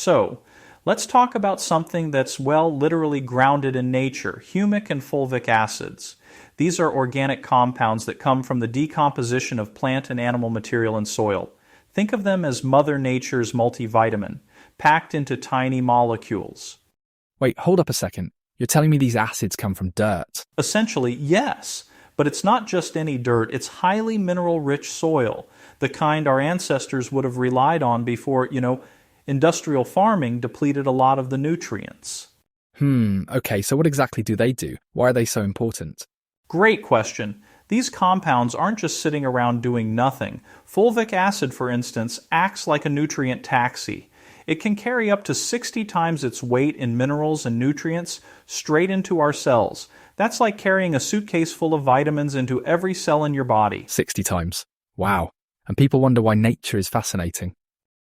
So, let's talk about something that's, well, literally grounded in nature, humic and fulvic acids. These are organic compounds that come from the decomposition of plant and animal material in soil. Think of them as Mother Nature's multivitamin, packed into tiny molecules. Wait, hold up a second. You're telling me these acids come from dirt? Essentially, yes. But it's not just any dirt, it's highly mineral-rich soil, the kind our ancestors would have relied on before, industrial farming depleted a lot of the nutrients. Okay, so what exactly do they do? Why are they so important? Great question. These compounds aren't just sitting around doing nothing. Fulvic acid, for instance, acts like a nutrient taxi. It can carry up to 60 times its weight in minerals and nutrients straight into our cells. That's like carrying a suitcase full of vitamins into every cell in your body. 60 times. Wow. And people wonder why nature is fascinating.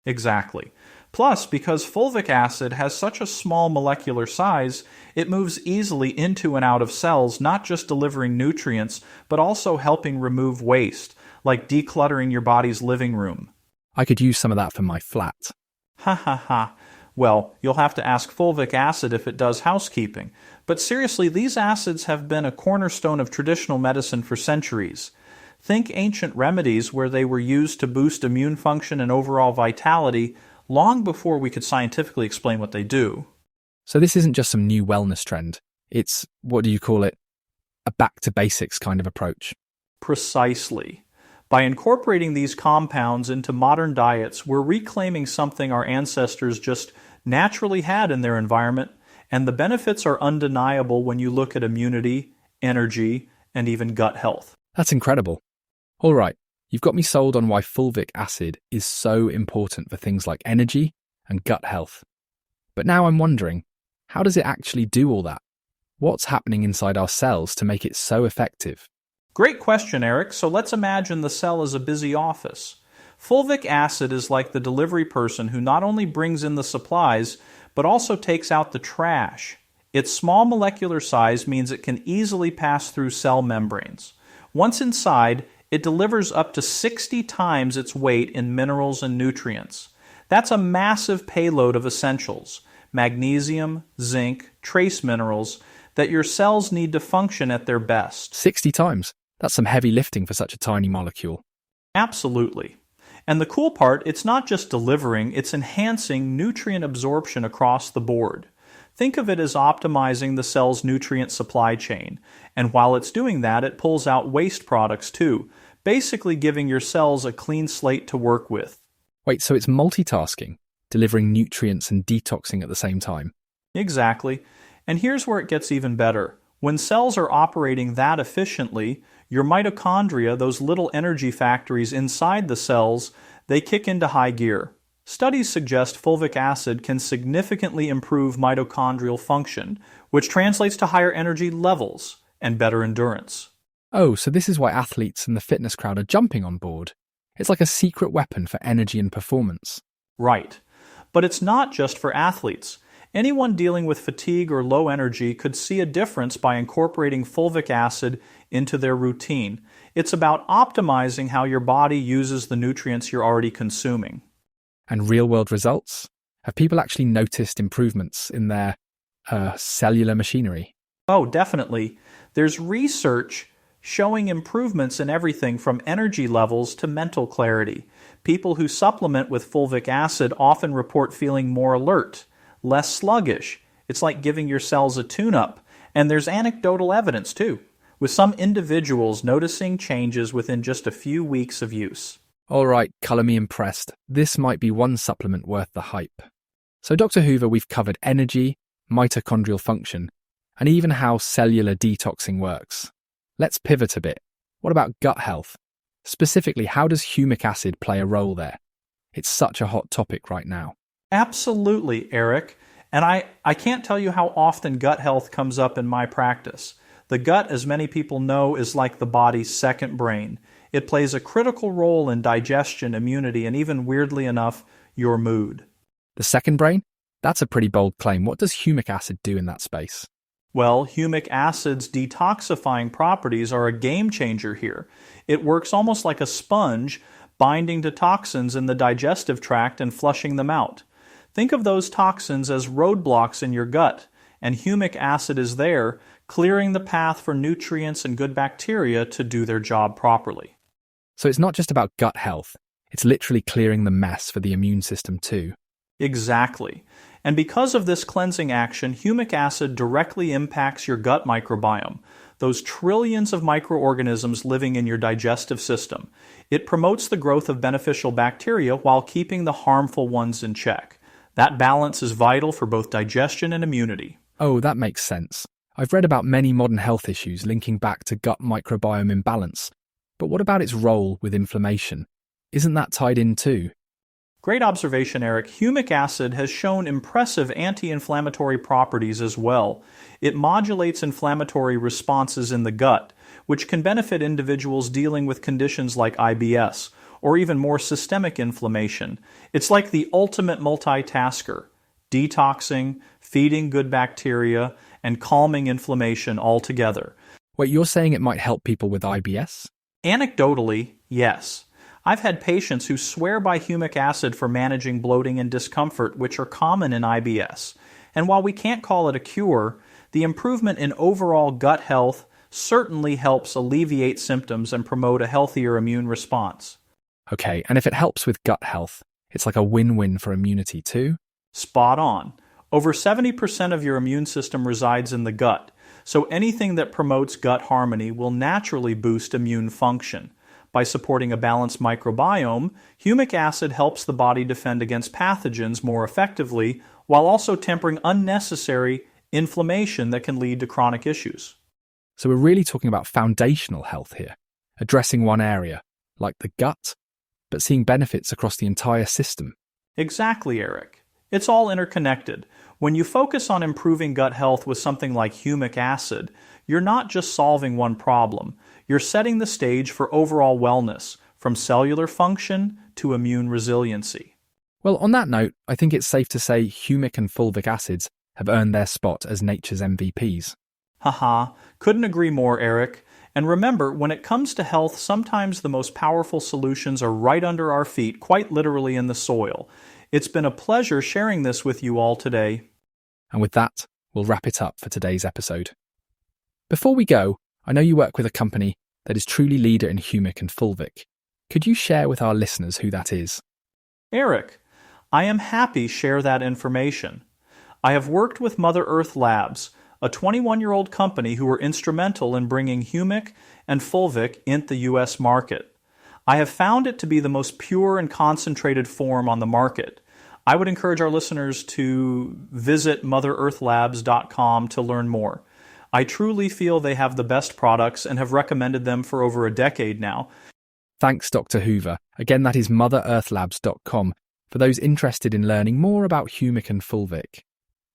Exactly. Plus, because fulvic acid has such a small molecular size, it moves easily into and out of cells, not just delivering nutrients, but also helping remove waste, like decluttering your body's living room. I could use some of that for my flat. Ha ha ha. Well, you'll have to ask fulvic acid if it does housekeeping. But seriously, these acids have been a cornerstone of traditional medicine for centuries. Think ancient remedies where they were used to boost immune function and overall vitality long before we could scientifically explain what they do. So this isn't just some new wellness trend. It's, what do you call it, a back-to-basics kind of approach. Precisely. By incorporating these compounds into modern diets, we're reclaiming something our ancestors just naturally had in their environment, and the benefits are undeniable when you look at immunity, energy, and even gut health. That's incredible. All right, you've got me sold on why fulvic acid is so important for things like energy and gut health. But now I'm wondering, how does it actually do all that? What's happening inside our cells to make it so effective? Great question, Eric. So let's imagine the cell is a busy office. Fulvic acid is like the delivery person who not only brings in the supplies, but also takes out the trash. Its small molecular size means it can easily pass through cell membranes. Once inside, it delivers up to 60 times its weight in minerals and nutrients. That's a massive payload of essentials, magnesium, zinc, trace minerals, that your cells need to function at their best. 60 times? That's some heavy lifting for such a tiny molecule. Absolutely. And the cool part, it's not just delivering, it's enhancing nutrient absorption across the board. Think of it as optimizing the cell's nutrient supply chain. And while it's doing that, it pulls out waste products too, basically giving your cells a clean slate to work with. Wait, so it's multitasking, delivering nutrients and detoxing at the same time? Exactly. And here's where it gets even better. When cells are operating that efficiently, your mitochondria, those little energy factories inside the cells, they kick into high gear. Studies suggest fulvic acid can significantly improve mitochondrial function, which translates to higher energy levels and better endurance. Oh, so this is why athletes and the fitness crowd are jumping on board. It's like a secret weapon for energy and performance. Right. But it's not just for athletes. Anyone dealing with fatigue or low energy could see a difference by incorporating fulvic acid into their routine. It's about optimizing how your body uses the nutrients you're already consuming. And real-world results? Have people actually noticed improvements in their cellular machinery? Oh, definitely. There's research showing improvements in everything from energy levels to mental clarity. People who supplement with fulvic acid often report feeling more alert, less sluggish. It's like giving your cells a tune-up. And there's anecdotal evidence too, with some individuals noticing changes within just a few weeks of use. All right, colour me impressed. This might be one supplement worth the hype. So Dr. Hoover, we've covered energy, mitochondrial function, and even how cellular detoxing works. Let's pivot a bit. What about gut health? Specifically, how does humic acid play a role there? It's such a hot topic right now. Absolutely, Eric. And I can't tell you how often gut health comes up in my practice. The gut, as many people know, is like the body's second brain. It plays a critical role in digestion, immunity, and even, weirdly enough, your mood. The second brain? That's a pretty bold claim. What does humic acid do in that space? Well, humic acid's detoxifying properties are a game changer here. It works almost like a sponge, binding to toxins in the digestive tract and flushing them out. Think of those toxins as roadblocks in your gut, and humic acid is there, clearing the path for nutrients and good bacteria to do their job properly. So it's not just about gut health, it's literally clearing the mess for the immune system too. Exactly. And because of this cleansing action, humic acid directly impacts your gut microbiome, those trillions of microorganisms living in your digestive system. It promotes the growth of beneficial bacteria while keeping the harmful ones in check. That balance is vital for both digestion and immunity. Oh, that makes sense. I've read about many modern health issues linking back to gut microbiome imbalance. But what about its role with inflammation? Isn't that tied in too? Great observation, Eric. Humic acid has shown impressive anti-inflammatory properties as well. It modulates inflammatory responses in the gut, which can benefit individuals dealing with conditions like IBS, or even more systemic inflammation. It's like the ultimate multitasker, detoxing, feeding good bacteria, and calming inflammation all together. Wait, you're saying it might help people with IBS? Anecdotally, yes. I've had patients who swear by humic acid for managing bloating and discomfort, which are common in IBS. And while we can't call it a cure, the improvement in overall gut health certainly helps alleviate symptoms and promote a healthier immune response. Okay, and if it helps with gut health, it's like a win-win for immunity too? Spot on. Over 70% of your immune system resides in the gut, so anything that promotes gut harmony will naturally boost immune function. By supporting a balanced microbiome, humic acid helps the body defend against pathogens more effectively while also tempering unnecessary inflammation that can lead to chronic issues. So we're really talking about foundational health here, addressing one area, like the gut, but seeing benefits across the entire system. Exactly, Eric. It's all interconnected. When you focus on improving gut health with something like humic acid, you're not just solving one problem. You're setting the stage for overall wellness, from cellular function to immune resiliency. Well, on that note, I think it's safe to say humic and fulvic acids have earned their spot as nature's MVPs. Haha, couldn't agree more, Eric. And remember, when it comes to health, sometimes the most powerful solutions are right under our feet, quite literally in the soil. It's been a pleasure sharing this with you all today. And with that, we'll wrap it up for today's episode. Before we go, I know you work with a company that is truly leader in humic and fulvic. Could you share with our listeners who that is? Eric, I am happy to share that information. I have worked with Mother Earth Labs, a 21-year-old company who were instrumental in bringing humic and fulvic into the U.S. market. I have found it to be the most pure and concentrated form on the market. I would encourage our listeners to visit motherearthlabs.com to learn more. I truly feel they have the best products and have recommended them for over a decade now. Thanks, Dr. Hoover. Again, that is motherearthlabs.com for those interested in learning more about humic and fulvic.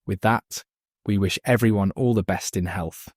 With that, we wish everyone all the best in health.